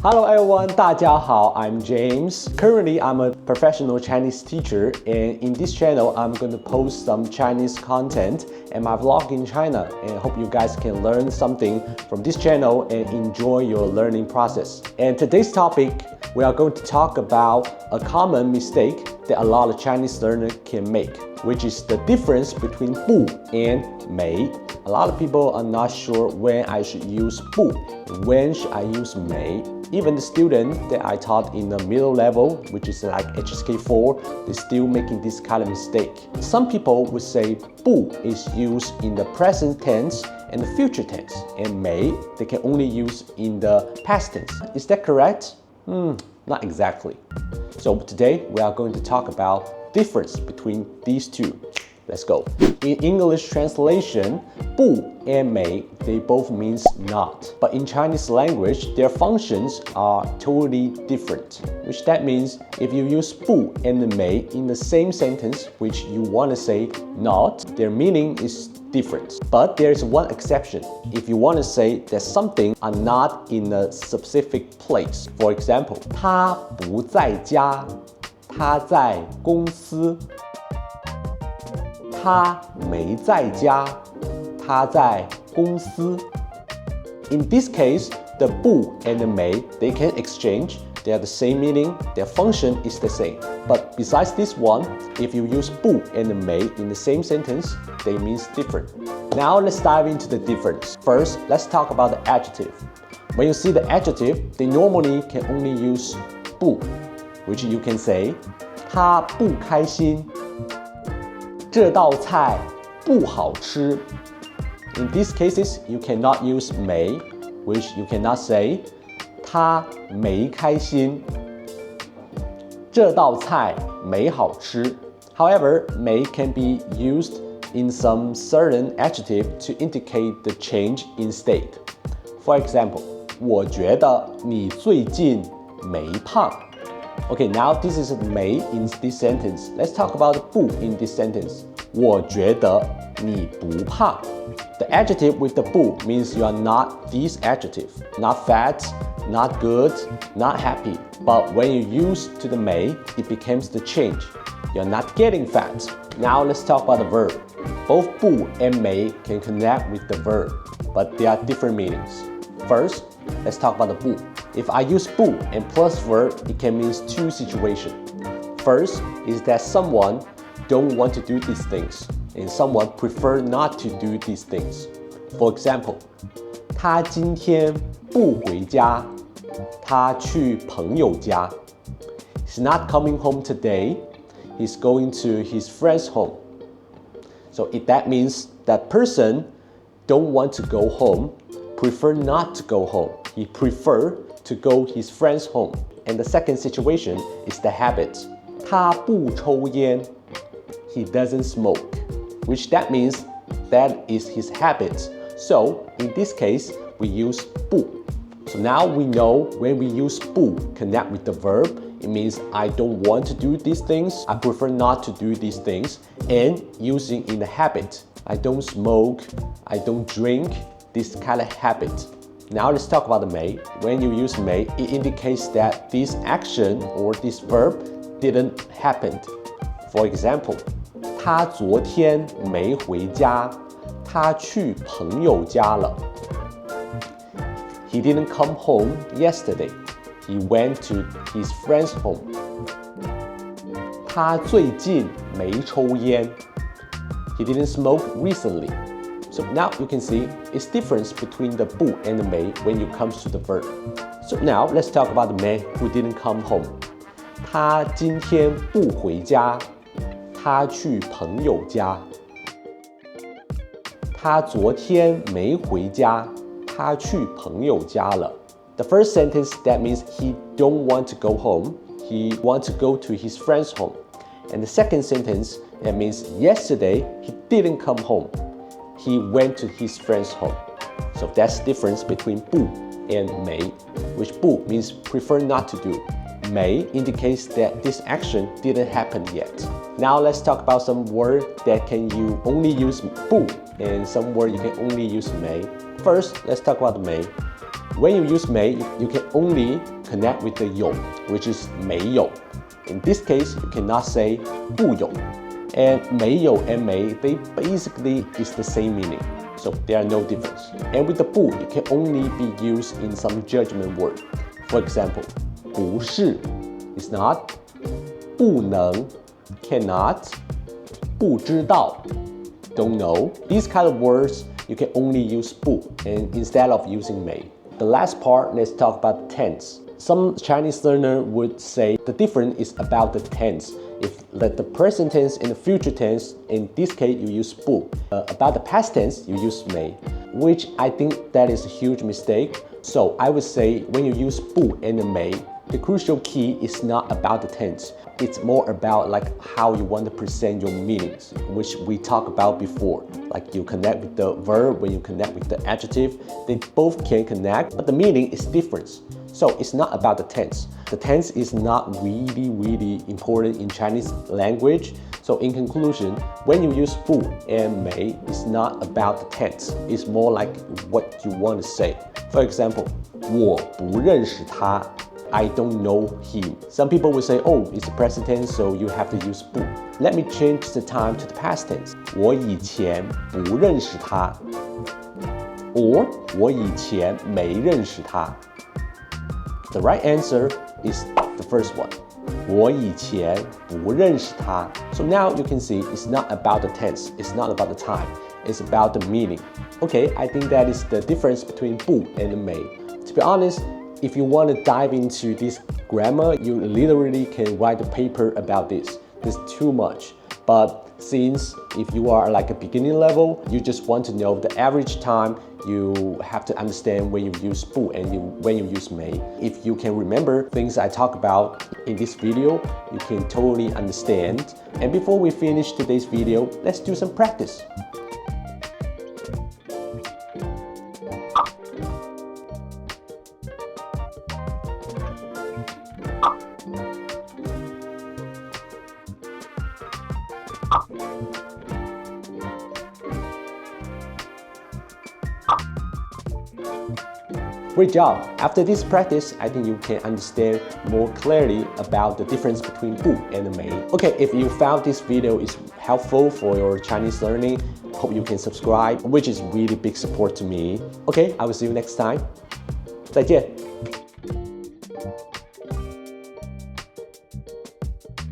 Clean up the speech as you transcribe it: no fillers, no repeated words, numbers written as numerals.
Hello everyone, 大家好, I'm James. Currently, I'm a professional Chinese teacher, and in this channel, I'm going to post some Chinese content and my vlog in China, and I hope you guys can learn something from this channel and enjoy your learning process. And today's topic, we are going to talk about a common mistake that a lot of Chinese learners can make, which is the difference between 不 and 没. A lot of people are not sure when I should use 不 and when should I use 没. Even the student that I taught in the middle level, which is like HSK4, they're still making this kind of mistake. Some people would say 不 is used in the present tense and the future tense, and 没 they can only use in the past tense. Is that correct? Not exactly. So today we are going to talk about difference between these two. Let's go. In English translation, 不 and 没 they both means not. But in Chinese language, their functions are totally different. Which that means if you use 不 and 没 in the same sentence, which you want to say not, their meaning is different. But there's one exception. If you want to say that something are not in a specific place. For example, 他不在家，他在公司。他没在家，他在公司。In this case, the 不 and the 没 they can exchange. They have the same meaning. Their function is the same. But besides this one, if you use 不 and the 没 in the same sentence, they means different. Now let's dive into the difference. First, let's talk about the adjective. When you see the adjective, they normally can only use 不, which you can say 他不开心。这道菜不好吃。In these cases, you cannot use 没 which you cannot say 他没开心。这道菜没好吃。However, 没 can be used in some certain adjective to indicate the change in state. For example, 我觉得你最近没胖。Okay, now this is 没 in this sentence. Let's talk about 不 in this sentence. 我觉得你不胖。The adjective with the 不 means you are not this adjective. Not fat, not good, not happy. But when you use to the 没, it becomes the change. You're not getting fat. Now let's talk about the verb. Both 不 and 没 can connect with the verb, but they are different meanings. First, let's talk about the 不. If I use 不 and plus verb, it can mean two situations. First is that someone don't want to do these things, and someone prefer not to do these things. For example, 他今天不回家，他去朋友家。He's not coming home today, he's going to his friend's home. So that means that person don't want to go home, prefer not to go home. He prefer to go his friend's home. And the second situation is the habit. 他不抽烟。He doesn't smoke, which that means that is his habit. So in this case, we use 不. So now we know when we use 不 connect with the verb, it means I don't want to do these things, I prefer not to do these things, and using in the habit. I don't smoke, I don't drink, this kind of habit. Now let's talk about the 没. When you use 没, it indicates that this action or this verb didn't happen. For example, 他昨天没回家，他去朋友家了。He didn't come home yesterday. He went to his friend's home. 他最近没抽烟。He didn't smoke recently. So now you can see it's difference between the 不 and the 没 when it comes to the verb. So now let's talk about the 没 who didn't come home. 他今天不回家，他去朋友家。他昨天没回家，他去朋友家了。The first sentence that means he don't want to go home, he want to go to his friend's home. And the second sentence that means yesterday he didn't come home, he went to his friend's home. So that's the difference between 不 and 没, which 不 means prefer not to do. 没 indicates that this action didn't happen yet. Now let's talk about some word that can you only use 不 and some word you can only use 没. First, let's talk about 没. When you use 没, you can only connect with the 有, which is 没有. In this case, you cannot say 不有. And 没有 and 没, they basically is the same meaning. So there are no difference. And with the 不, it can only be used in some judgment word. For example, 不是 is not, 不能 cannot, 不知道 don't know. These kind of words, you can only use 不 and instead of using 没. The last part, let's talk about tense. Some Chinese learner would say the difference is about the tense. If the present tense and the future tense, in this case you use 不. About the past tense, you use 没, which I think that is a huge mistake. So I would say when you use 不 and the 没, the crucial key is not about the tense. It's more about like how you want to present your meanings, which we talked about before. Like you connect with the verb, when you connect with the adjective, they both can connect, but the meaning is different. So it's not about the tense. The tense is not really important in Chinese language. So in conclusion, when you use 不 and 没, it's not about the tense. It's more like what you want to say. For example, 我不认识他. I don't know him. Some people will say, oh, it's the present tense, so you have to use 不. Let me change the time to the past tense. 我以前不认识他. Or 我以前没认识他. The right answer is the first one. 我以前不认识他. So now you can see it's not about the tense, it's not about the time, it's about the meaning. Okay, I think that is the difference between 不 and 没. To be honest, if you want to dive into this grammar, you literally can write a paper about this. There's too much. But since if you are like a beginning level, you just want to know the average time you have to understand when you use 不 and when you use 没. If you can remember things I talk about in this video, you can totally understand. And before we finish today's video, let's do some practice. Great job! After this practice, I think you can understand more clearly about the difference between 不 and 没. Okay, if you found this video is helpful for your Chinese learning, hope you can subscribe, which is really big support to me. Okay, I will see you next time. 再见!